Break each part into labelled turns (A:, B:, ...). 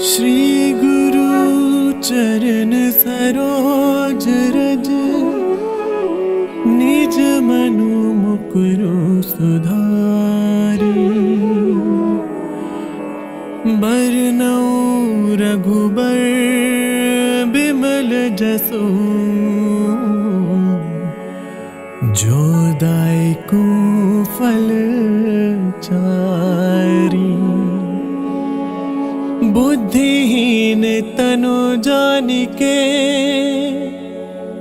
A: श्री गुरु चरण सरोज रज, निज मनु मुकुरु सुधारी। बरनउँ रघुबर बिमल जसु, जो दायकु फल चारी। बुद्धिहीन तनु जानिके,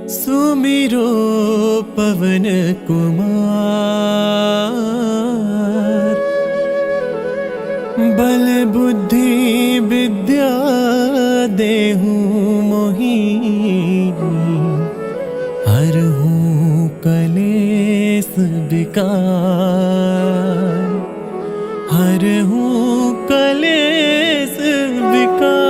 A: सुमिरो पवन कुमार। बल बुद्धि विद्या देहु मोहि, हरहु कलेस विकार। हरहु कलेस विकार।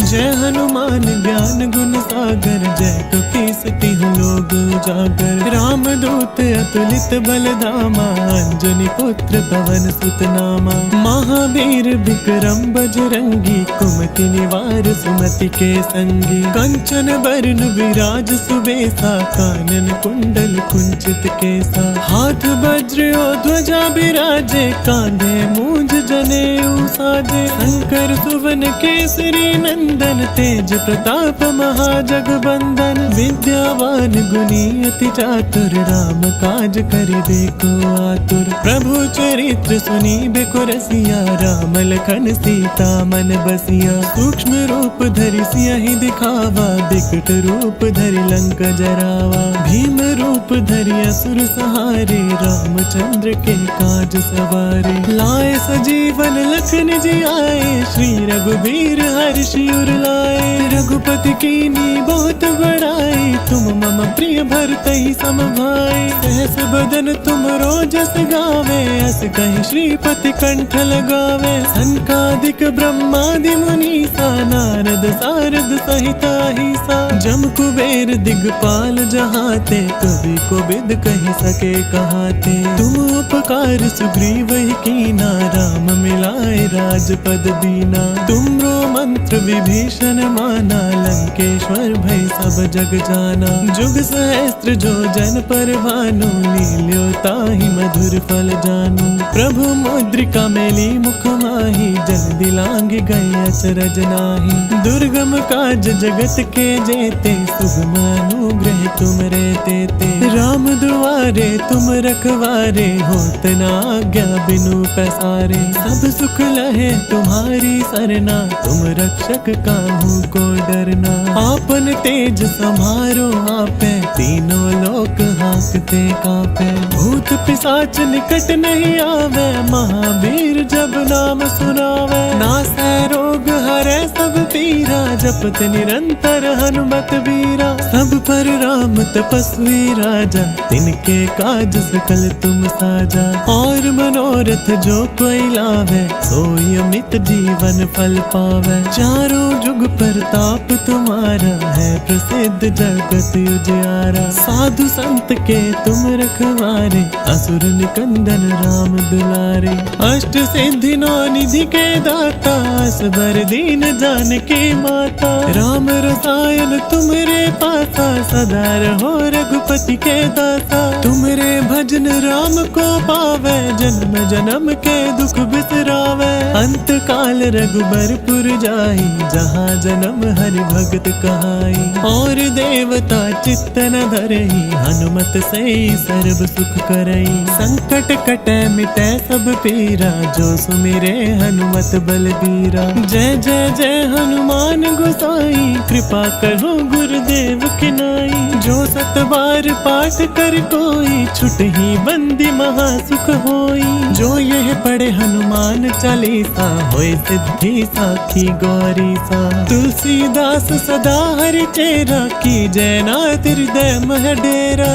A: जय हनुमान ज्ञान गुण सागर, जय कपीस तिहुँ लोक उजागर। राम दूत अतुलित बल धामा, अंजनी पुत्र पवन सुत नामा। महावीर विक्रम बजरंगी, कुमति निवार सुमति के संगी। कंचन बरन विराज सुबेसा, कानन कुंडल कुंचित केसा। हाथ वज्र और ध्वजा बिराजे, कांधे मूंज जनेऊ साजे। शंकर सुवन केसरी नंदन, तेज प्रताप महाजगबंदन। विद्यावान गुणी अति चातुर, राम काज करिबे को आतुर। प्रभु चरित्र सुनिबे को रसिया, राम लखन सीता मन बसिया। सूक्ष्म रूप धरि सियहि दिखावा, बिकट रूप धरि लंक जरावा। भीम रूप धरि असुर सहारे, रामचंद्र के काज सवारे। लाए सजीवन लखन जियाए, श्री रघुबीर हर्षि उर लाए। रघुपति कीनी बहुत बड़ाई, तुम मम प्रिय भरतहि सम भाई। सहस बदन तुम रोजस गावे, अस कहि श्रीपति कंठ लगावे। सनकादिक ब्रह्मादि मुनीसा, नारद सारद सहित अहिसा। जम कुबेर दिगपाल जहाते, कवि कोविद कहि सके कहाते। तुम उपकार सुग्रीव कीना, राम मिलाए राजपद दीना। तुमरो मंत्र विभीषण माना, लंकेश्वर भय सब जग जाना। जुग सहस्त्र जो जन पर भानु, लील्यो ताहि मधुर फल जानू। प्रभु मुद्रिका मेली मुख माहि, जन दिलांग गए अचरज नाहि। दुर्गम काज जगत के जेते, सुगम अनुग्रह तुम रे तेते। राम दुआरे तुम रखवारे, होत न आज्ञा बिनु पैसारे। सब सुख लहे तुम्हारी सरना, तुम रक्षक काहू को डरना। आपन तेज समारो आपे, तीनों लोक हांकते कांपे। भूत पिशाच निकट नहीं आवे, महावीर जब नाम सुनावे। नासै रोग हरै सब पीरा, जपत निरंतर हनुमत बीरा। सब पर राम तपस्वी राजा, तिनके काज सकल तुम साजा। और मनोरथ जो कोई लावे, सोई अमित जीवन फल पावे। चारों जुग प्रताप तुम्हारा, है प्रसिद्ध जगत उजियारा। साधु संत के तुम रखवारे, असुर निकंदन राम दुलारे। अष्ट सिद्धि नौ निधि के दाता, असबर दीन जानकी माता। राम रसायन तुमरे पासा, सदा रहो रघुपति के दासा। तुमरे भजन राम को पावे, जन्म जन्म के दुख बिसरावे। अंत काल रघुबरपुर जाई, जहाँ जन्म हरि भगत कहाई। और देवता चित्त न धरई, हनुमत से सर्व सुख करई। संकट कटै मिटै सब पीरा, जो सुमिरे हनुमत बलबीरा। जय जय जय हनुमान गोसाई, कृपा करो गुरुदेव की नाई। जो सत बार पाठ कर कोई, छुटहि बंदी महा सुख होई। जो यह पढ़े हनुमान चालीसा, होय सिद्धि साखी गौरी सा। तुलसीदास सदा हरि चेरा, की जय नाथ हृदय मह डेरा।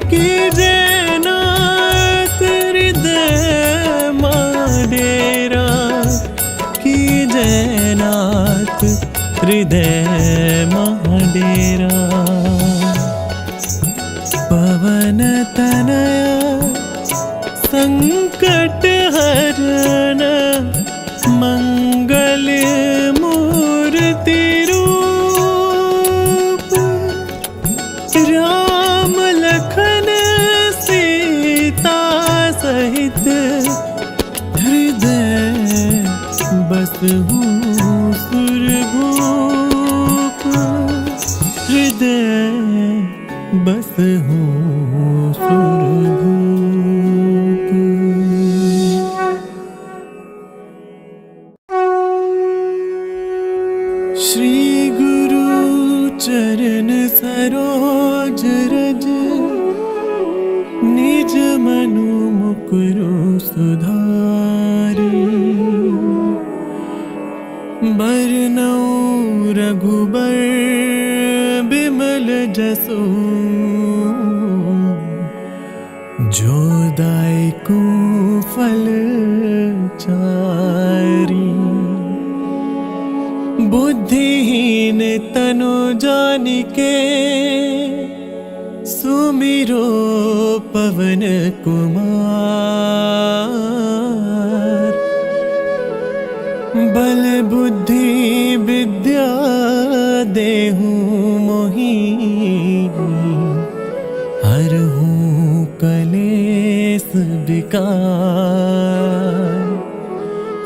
A: की जय नाथ हृदय मह डेरा। की जय नाथ हृदय मह डेरा। पवन तनया संकट हरण, मंगल मूर्ति रूप राम लखन सीता सहित हृदय बसहु सुरभूप हृदय बसहु सुरभूप। श्री गुरु चरण सरोज रज निज मनु मुकुरु सुधारी बरनउँ रघुबर बिमल जसु जो दायकु फल चारी बुद्धिहीन तनु जानिके सुमिरो पवन कुमार बल बुद्धि विद्या देहु मोहि हरहु कलेस विकार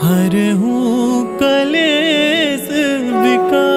A: हरहु कलेस विकार।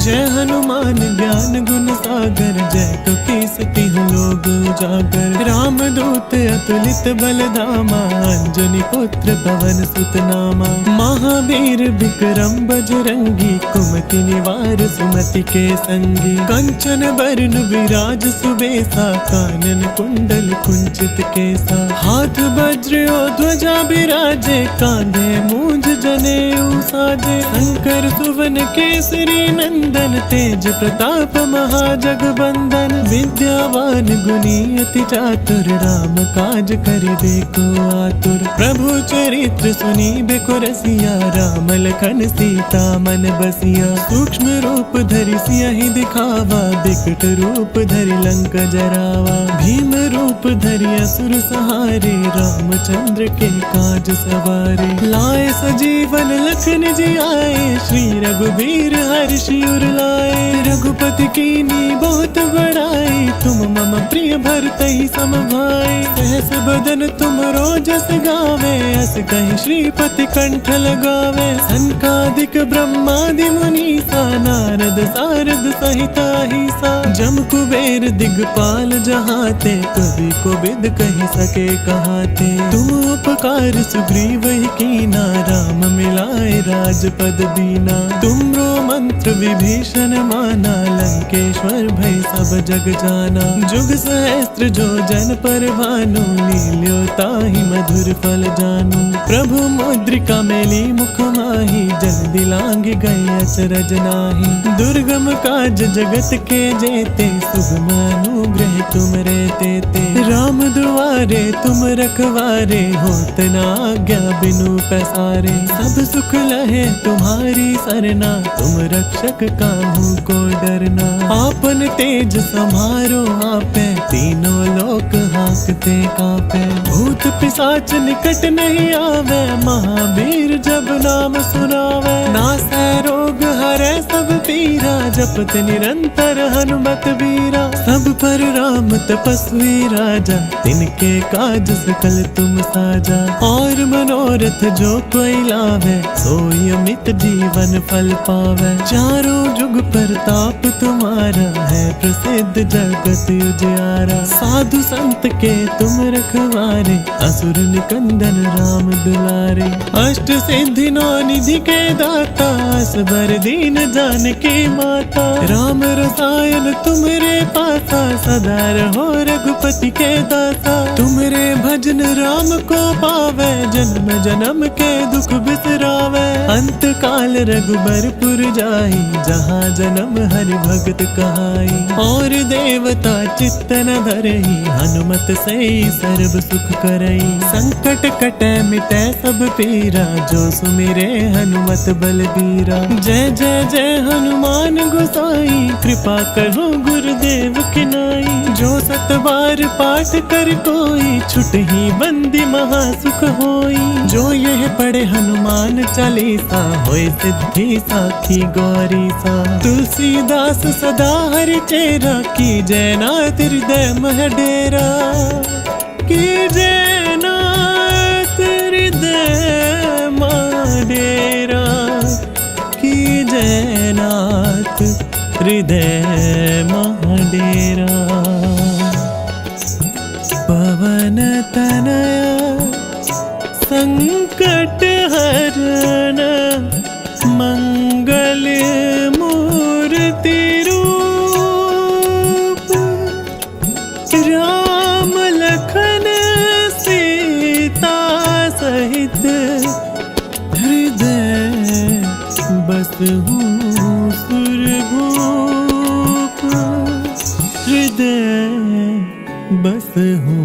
A: जय हनुमान ज्ञान गुण सागर जय कपीस तिहु लोक उजागर रामदूत अतुलित बलधामा अंजनी पुत्र पवन सुत नामा महावीर विक्रम बजरंगी कुमति निवार सुमति के संगी कंचन बरन विराज सुबेसा कानन कुंडल कुंचित केसा हाथ वज्र और ध्वजा विराजे कांधे मूंज जनेऊ साजे शंकर सुवन केसरी नंदन तेज प्रताप महाजगबंदन विद्यावान गुणी अति चातुर राम काज करिबे को आतुर प्रभु चरित्र सुनीबे को रसिया राम लखन सीता मन बसिया सूक्ष्म रूप धरि सियहि दिखावा बिकट रूप धरि लंक जरावा भीम रूप धरि असुर सहारे रामचंद्र के काज सवारे लाए सजीवन लखन जी आए श्री रघुबीर हर्षि उर लाए रघुपति कीनी बहुत बड़ाई तुम मम प्रिय भरतहि सम भाई सहस बदन तुम रोजस गावे अस कहि श्रीपति कंठ लगावे सनकादिक ब्रह्मादि मुनीसा नारद सारद सहिता हिसा जम कुबेर दिगपाल जहाते कवि को बिद कहि सके कहाते तुम उपकार सुग्रीव कीना राम मिलाए राजपद दीना तुमरो मंत्र विभीषण माना लंकेश्वर भय सब जग जाना जुग सहस्त्र जो जन पर भानु लील्यो ताहि मधुर फल जानू प्रभु मुद्रिका मेली मुख माही जन दिलांग गए अचरज नाही दुर्गम काज जगत के जेते सुगम अनुग्रह तुम रे तेते राम दुआरे तुम रखवारे होत न आज्ञा बिनु पैसारे सब सुख लहे तुम्हारी सरना तुम रक्षक काहू को डरना आपन तेज समारो आपे तीनों लोक हांकते कांपे भूत पिशाच निकट नहीं आवे महावीर जब नाम सुनावे नासै रोग हरै सब पीरा जपत निरंतर हनुमत बीरा सब पर राम तपस्वी राजा तिनके काज सकल तुम साजा और मनोरथ जो कोई लावे सोई अमित जीवन फल पावे चारों जुग प्रताप तुम्हारा है प्रसिद्ध जगत उजियारा साधु संत के तुम रखवारे असुर निकंदन राम दुलारे अष्ट सिद्धि नौ निधि के दाता असबर दीन जानकी माता राम रसायन तुमरे पासा सदा रहो रघुपति के दासा तुमरे भजन राम को पावे जन्म जन्म के दुख बिसरावे अंत काल रघुबरपुर जाई जहाँ जन्म हरि भगत कहाई और देवता चित्त न धरहि हनुमत सही सर्व सुख करई। संकट कटै मिटै सब पीरा, जो सुमिरे हनुमत बलबीरा। जय जय जय हनुमान गोसाई, कृपा करो गुरुदेव की नाई। जो सत बार पाठ कर कोई, छुटहि बंदी महा सुख होई। जो यह पढ़े हनुमान चालीसा, होय सिद्धि साखी गौरी सा। तुलसीदास सदा हरि चेरा, की जय नाथ हृदय मह डेरा। की जय नाथ हृदय मह डेरा। की जय नाथ हृदय मह डेरा। पवन तनया संकट हरण, मंगल मूर्ति रूप। राम लखन सीता सहित, हृदय बसहु सुरभूप। हृदय बसहु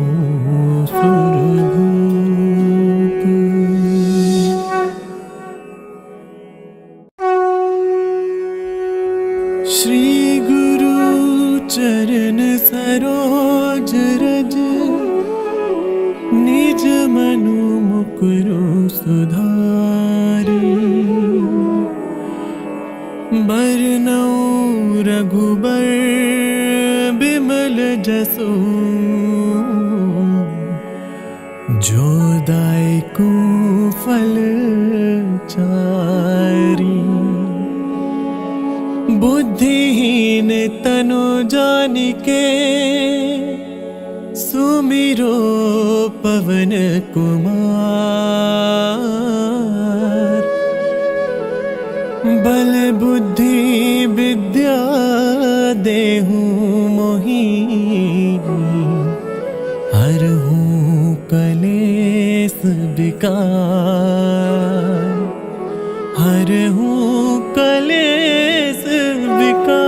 A: सुरभूप। श्री गुरु चरण सरोज रज, निज मनु मुकुरु सुधारी। बरनउँ रघुबर बिमल जसु, जो दायकु फल चारी। बुद्धिहीन तनु जानिके, सुमिरो पवन कुमार। बल बुद्धि विद्या देहु मोहि, हरहु कलेस विकार। हरहु कलेस विकार।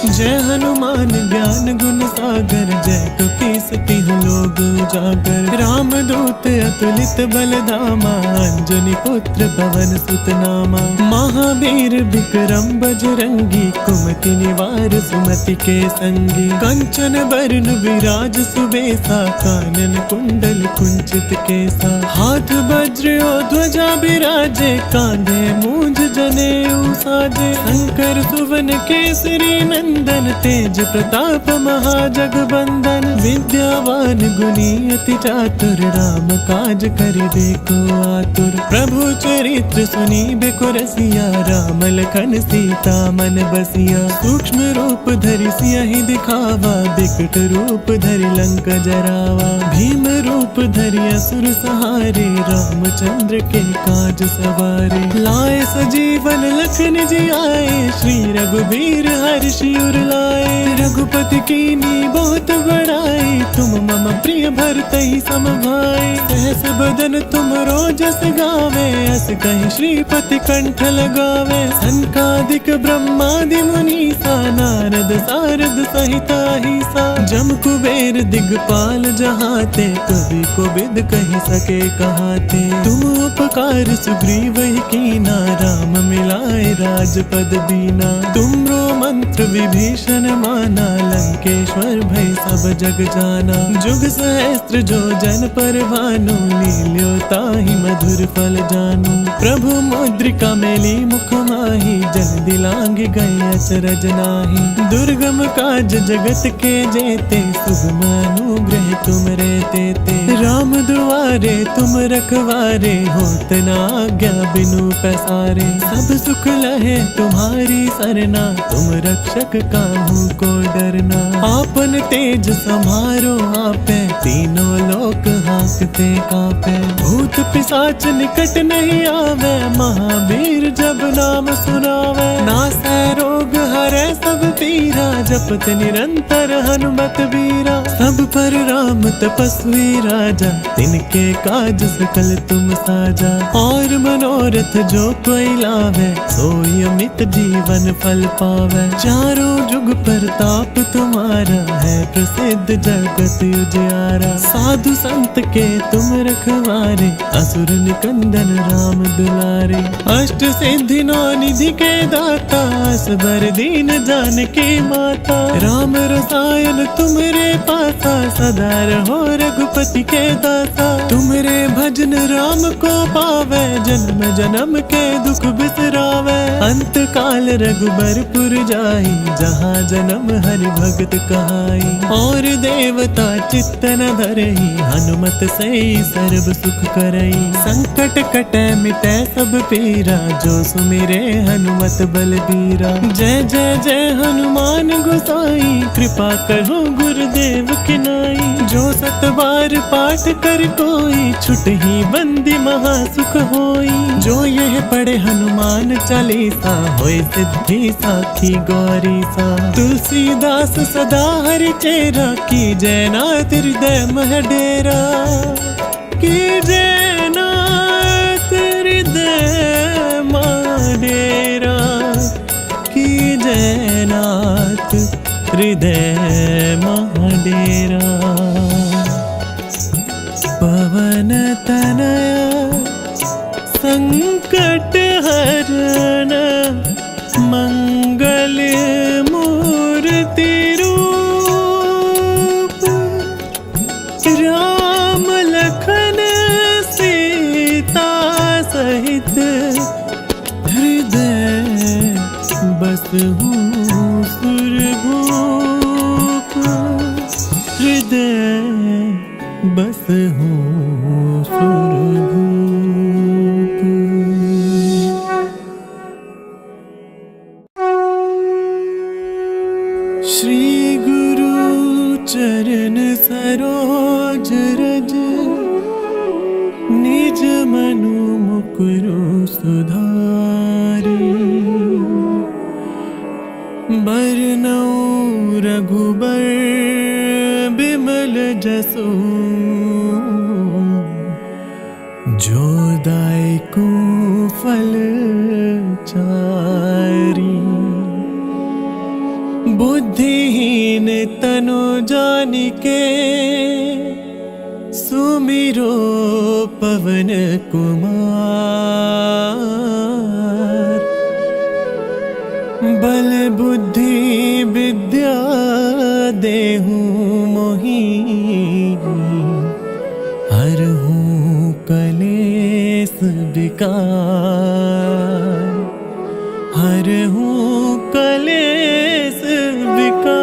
A: जय हनुमान ज्ञान गुण सागर, जय कपीस तिहु लोक उजागर। राम दूत अतुलित बल धामा, अंजनी पुत्र पवन सुत नामा। महावीर विक्रम बजरंगी, कुमति निवार सुमति के संगी। कंचन बरन विराज सुबेसा, कानन कुंडल कुंचित केसा। हाथ वज्र और ध्वजा बिराजे, कांधे मूंज जनेऊ साजे। शंकर सुवन केसरी नंदन, तेज प्रताप महाजगबंदन। विद्यावान गुणी अति चातुर, राम काज करिबे को आतुर। प्रभु चरित्र सुनीबे को रसिया, राम लखन सीता मन बसिया। सूक्ष्म रूप धरि सियहि दिखावा, बिकट रूप धरि लंक जरावा। भीम रूप धरि असुर सहारे, रामचंद्र के काज सवारे। लाए सजीवन लखन जियाए, श्री रघुबीर हर्षि उर लाए। रघुपति कीन्ही बहुत बड़ाई, तुम मम प्रिय भरतहि सम भाई। सहस बदन तुम रोजस गावे, अस कहि श्रीपति कंठ लगावे। सनकादिक ब्रह्मादि मुनीसा, नारद सारद सहिता अहिसा। जम कुबेर दिगपाल जहाते, कवि कोविद कहि सके कहाते। तुम उपकार सुग्रीवहि कीना, राम मिलाए राजपद दीना। तुमरो मंत्र विभीषण माना, लंकेश्वर भय सब जग जाना। जुग सहस्त्र जो जन पर भानु, लील्यो ताहि मधुर फल जानु। प्रभु मुद्रिका मेली मुख माहि, जल दिलांग गए अचरज नाहि। दुर्गम काज जगत के जेते, सुगम अनुग्रह तुम रे तेते। राम दुआरे तुम रखवारे, होत न आज्ञा बिनु पैसारे। सब सुख लहे तुम्हारी सरना, तुम रक्षक काहू को डरना। आपन तेज समारो आपे, तीनों लोक हाँकते कापे। भूत पिशाच निकट नहीं आवे, महावीर जब नाम सुनावे। नासै रोग हरै सब पीरा, जपत निरंतर हनुमत तात वीरा। सब पर राम तपस्वी राजा, तिनके काज सकल तुम साजा। और मनोरथ जो कोई लावे, सोई अमित जीवन फल पावे। चारों जुग प्रताप तुम्हारा, है प्रसिद्ध जगत उजियारा। साधु संत के तुम रखवारे, असुर निकंदन राम दुलारे। अष्ट सिद्धि नौ निधि के दाता, असबर दीन जानकी माता। राम रसायन तुमरे पासा, सदा रहो रघुपति के दासा। तुमरे भजन राम को पावे, जन्म जन्म के दुख बिसरावे। अंत काल रघुबरपुर जाई, जहाँ जन्म हरि भगत कहाई। और देवता चित्त न धरई, हनुमत से सर्व सुख करई। संकट कटे मिटे सब पीरा, जो सुमिरे हनुमत बलबीरा। जय जय जय हनुमान गोसाई, कृपा करो गुरुदेव की नाई। जो सत बार पाठ कर कोई, छुटहि बंदी महा सुख होई। जो यह पढ़े हनुमान चालीसा, होय सिद्धि साखी गौरी सा। तुलसीदास सदा हरि चेरा, की जय नाथ हृदय मह डेरा। की जय नाथ हृदय मह डेरा। की जय नाथ हृदय मह डेरा। पवन तनया संकट हरण, मंगल मूर्ति रूप। राम लखन सीता सहित, हृदय बसहु सुरभूप। हृदय बसहु सुरभूप। श्री गुरु चरण सरोज रज, निज मनु मुकुरु सुधारी। बरनउँ रघुबर बिमल जसु, जो दायकु फल चारी। बुद्धिहीन तनु जानिके, सुमिरो पवन कुमार। बल बुद्धि विद्या देहु मोहि, हरहु कलेस विकार। हरहु कलेस विकार।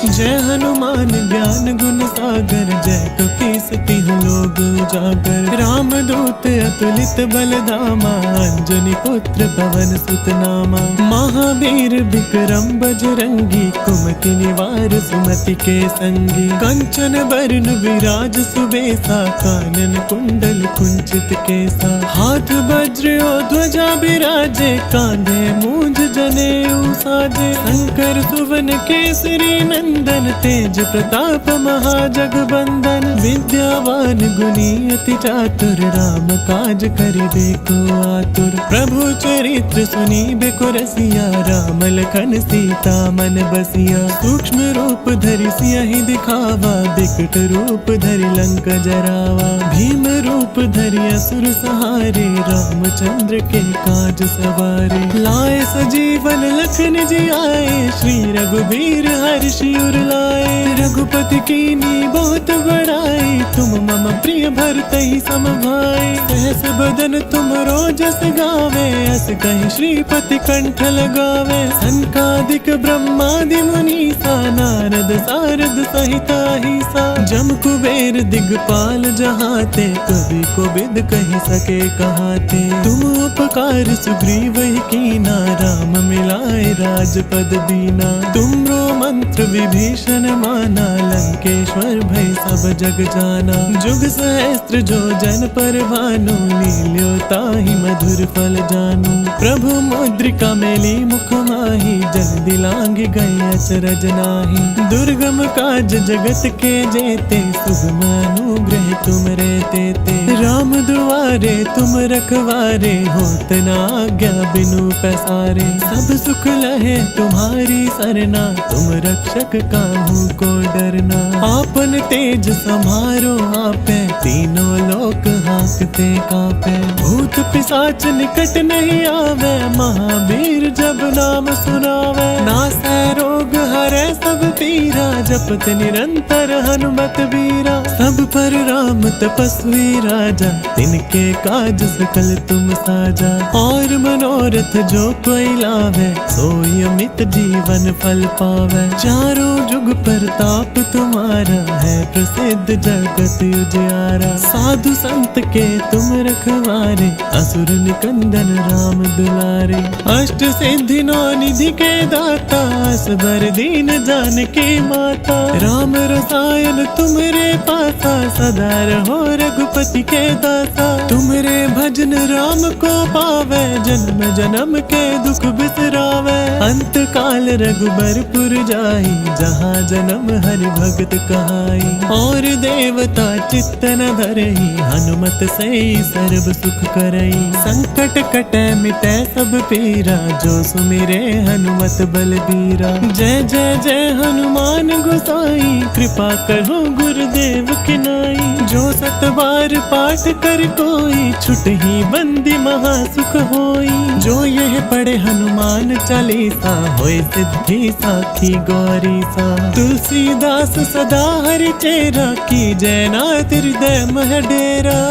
A: जय हनुमान ज्ञान गुण सागर, जय कपीस तिहुँ लोक उजागर। राम दूत अतुलित बल धामा, अंजनी पुत्र पवन सुत नामा। महावीर विक्रम बजरंगी, कुमति निवार सुमति के संगी। कंचन बरन विराज सुबेसा, कानन कुंडल कुंचित केसा। हाथ वज्र और ध्वजा बिराजे, कांधे मूंज जनेऊ साजे। शंकर सुवन केसरी नंदन, तेज प्रताप महाजगबंदन। विद्यावान गुणी अति चातुर, राम काज करिबे को आतुर। प्रभु चरित्र सुनिबे को रसिया, राम लखन सीता मन बसिया। सूक्ष्म रूप धरि सियहि दिखावा, बिकट रूप धरि लंक जरावा। भीम रूप धरि असुर सहारे, रामचंद्र के काज सवारे। लाए सजीवन लखन जियाए, श्री रघुबीर हर्षि उर लाए। रघुपति कीन्ही बहुत बड़ाई, तुम मम प्रिय भरतहि सम भाई। सहस बदन तुमरो जस गावे, अस कहि श्रीपति कंठ लगावे। सनकादिक ब्रह्मादि मुनीसा, नारद सारद सहित अहिसा। जम कुबेर दिगपाल जहाते, कवि कोविद कहि सके कहाते। तुम उपकार सुग्रीव ही कीना, राम मिलाए राजपद दीना। तुमरो मंत्र विभीषण माना, लंकेश्वर भय सब जग जाना। जुग सहस्त्र जो जन पर भानु, लील्यो ताहि मधुर फल जानू। प्रभु मुद्रिका मेली मुख माहि, जल दिलांग गए अचरज नाही। दुर्गम काज जगत के जेते, सुगम अनुग्रह तुम रहते ते। राम दुआरे तुम रखवारे, होत ना आज्ञा बिनु पैसारे। सब सुख लहे तुम्हारी सरना, तुम रक्षक काहू को डरना। आपन तेज समारो आपे, तीनों लोक हाँकते कापे। भूत पिशाच निकट नहीं आवे, महावीर जब नाम सुनावे। नासै रोग हरै सब पीरा, जपत निरंतर हनुमत बीरा। सब पर राम तपस्वी राजा, तिनके काज सकल तुम साजा। और मनोरथ जो कोई लावे, सोई अमित जीवन फल पावे। चारों जुग प्रताप तुम्हारा, है प्रसिद्ध जगत उजियारा। साधु संत के तुम रखवारे, असुर निकंदन राम दुलारे। अष्ट सिद्धि नौ निधि के दाता, असबर दीन जानकी माता। राम रसायन तुमरे पासा, सदा रहो रघुपति के दासा। तुमरे भजन राम को पावे, जन्म जन्म के दुख बिसरावे। अंत काल रघुबरपुर जाई, जहाँ जन्म हरि भगत कहाई। और देवता चित्त न धरई, हनुमत से सर्व सुख करई। संकट कटे मिटे सब पीरा, जो सुमिरे हनुमत बलबीरा। जय जय जय हनुमान गोसाई, कृपा करो गुरुदेव की नाई। जो सत बार पाठ कर कोई, छुटहि बंदी महासुख होई। जो यह पढ़े हनुमान चालीसा, होय सिद्धि साखी गौरी सा। तुलसीदास सदा हरि चेरा, की जय नाथ हृदय मह डेरा।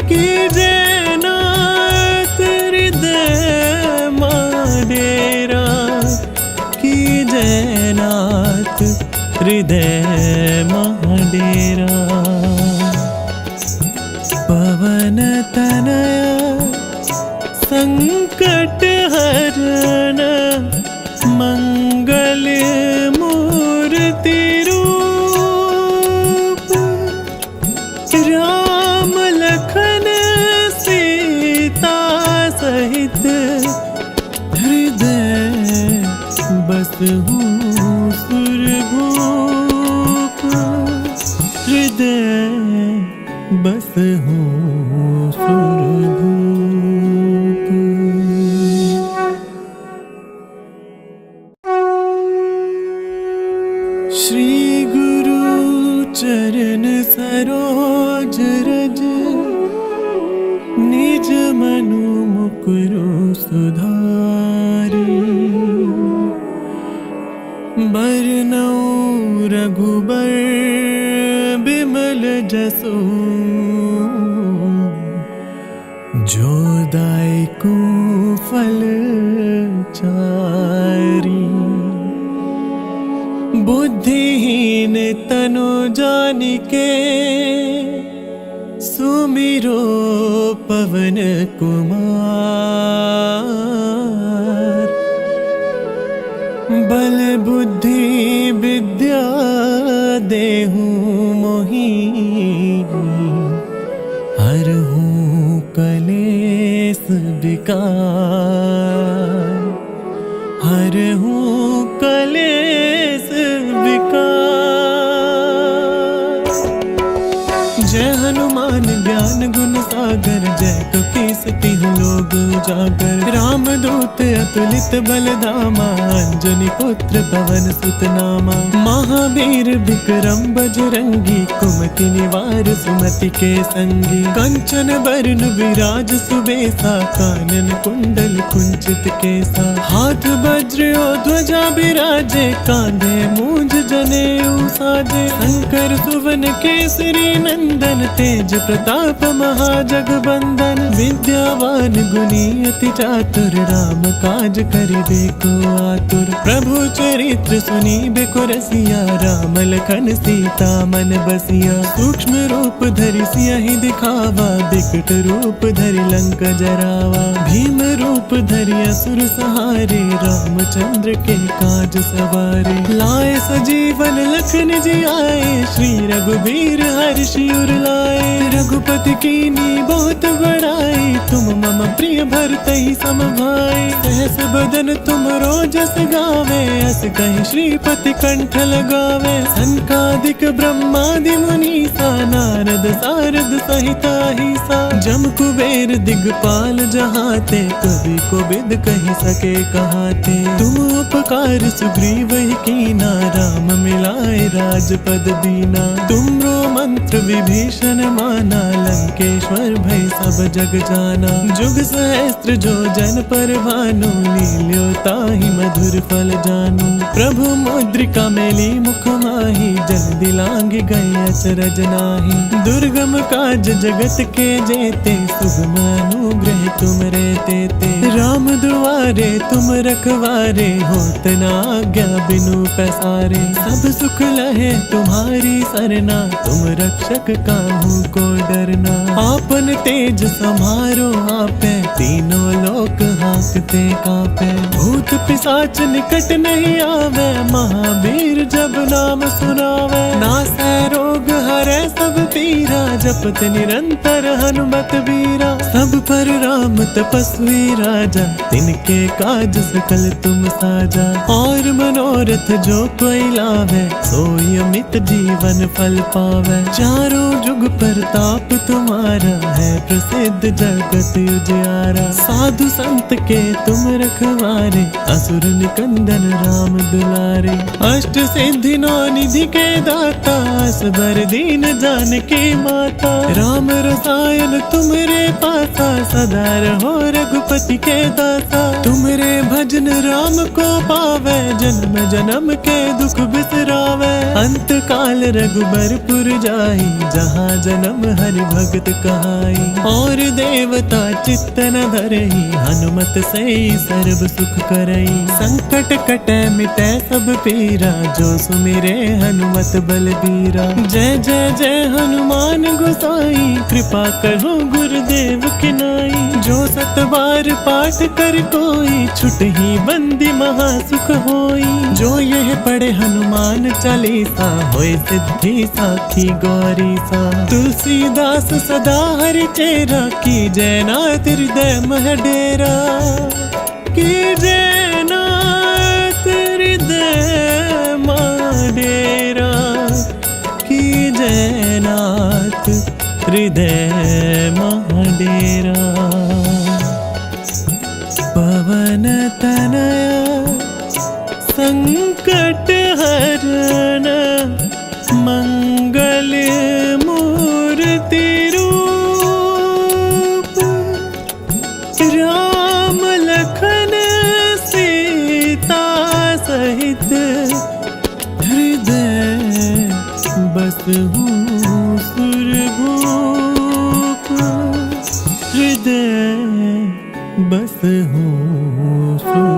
A: की जय नाथ हृदय मह डेरा। की जय नाथ हृदय मह डेरा। पवन तनया संकट हरण, मंगल मूर्ति रूप। राम लखन सीता सहित, हृदय बसहु सुरभूप। हृदय बसहु सुरभूप। श्री गुरु चरण सरोज रज, निज मनु मुकुरु सुधारी। बरनउँ रघुबर बिमल जसु, जो दायकु फल चारी। बुद्धिहीन तनु जानिके, सुमिरो पवन कुमार। बल बुद्धि विद्या देहु मोहि, हरहु कलेस विकार। हरहु कलेस विकार। जय हनुमान ज्ञान गुण सागर, जय कपीस तिहुँ लोक उजागर। राम दूत अतुलित बल धामा, अंजनी पुत्र पवन सुत नामा। महावीर विक्रम बजरंगी, कुमति निवार सुमति के संगी। कंचन बरन विराज सुबेसा, कानन कुंडल कुंचित केसा। हाथ वज्र और ध्वजा बिराजे, कांधे मूंज जनेऊ साजे। शंकर सुवन केसरी नंदन, तेज प्रताप महाजगबंदन। विद्यावान गुणी अति चातुर, राम काज करिबे को आतुर। प्रभु चरित्र सुनी बेको रसिया, राम लखन सीता मन बसिया। सूक्ष्म रूप धरि सियहि दिखावा, बिकट रूप धरि लंक जरावा। भीम रूप धरि असुर सहारे, रामचंद्र के काज सवारे। लाए सजीवन लखन जी आए, श्री रघुबीर हर्षि उर लाए। रघुपति कीनी बहुत बड़ाई, तुम मम प्रिय भरतहि सम भाई। सहस बदन तुम रोजस गावे, अस कहि श्रीपति कंठ लगावे। सनकादिक ब्रह्मादि मुनीसा, नारद सारद सहित अहिसा। जम कुबेर दिगपाल जहाते, कवि कोविद कहि सके कहाते। तुम उपकार सुग्रीव ही कीना, राम मिलाए राजपद दीना। तुमरो मंत्र विभीषण माना, लंकेश्वर भय सब जग जाना। जुग सहस्त्र जो जन पर भानु, लील्यो ताहि मधुर फल जानू। प्रभु मुद्रिका मेली मुख माही, जन दिलांग गए अचरज नाही। दुर्गम काज जगत के जेते, सुगम अनुग्रह तुम रे तेते। राम दुआरे तुम रखवारे, होत न आज्ञा बिनु पैसारे। सब सुख लहे तुम्हारी सरना, तुम रक्षक काहू को डरना। आपन तेज समारो आपे, तीनों लोक हाँकते कापे। भूत पिशाच निकट नहीं आवे, महावीर जब नाम सुनावे। नासै रोग हरै सब पीरा, जपत निरंतर हनुमत बीरा। सब पर राम तपस्वी राजा, तिनके काज सकल तुम साजा। और मनोरथ जो कोई लावे, सोई अमित जीवन फल पावे। चारों जुग परताप तुम्हारा, है प्रसिद्ध जगत उजियारा। साधु संत के तुम रखवारे, असुर निकंदन राम दुलारे। अष्ट सिद्धि नौ निधि के दाता, असबर दीन जानकी माता। राम रसायन तुमरे पासा, सदा रहो रघुपति के दासा। तुमरे भजन राम को पावे, जन्म जन्म के दुख बिसरावे। अंत काल रघुबरपुर जाई, जहाँ जन्म हरि भगत कहाई। और देवता चित्त न धरई, हनुमत से सर्व सुख करई। संकट कटै मिटै सब पीरा, जो सुमिरे हनुमत बलबीरा। जय जय जय हनुमान गोसाई, कृपा करो गुरुदेव की नाई। जो सत बार पाठ कर कोई, छुटहि बंदी महासुख होई। जो यह पढ़े हनुमान चालीसा, होय सिद्धि साखी गौरी सा। तुलसीदास सदा हरि चेरा, की जय नाथ हृदय मह डेरा। की जय नाथ हृदय मह डेरा। की जय नाथ हृदय मह डेरा। पवन तनया संकट हरण, मंगल मूर्ति रूप। राम लखन सीता सहित, हृदय बसहु सुरभूप। हृदय बसहु सुरभूप।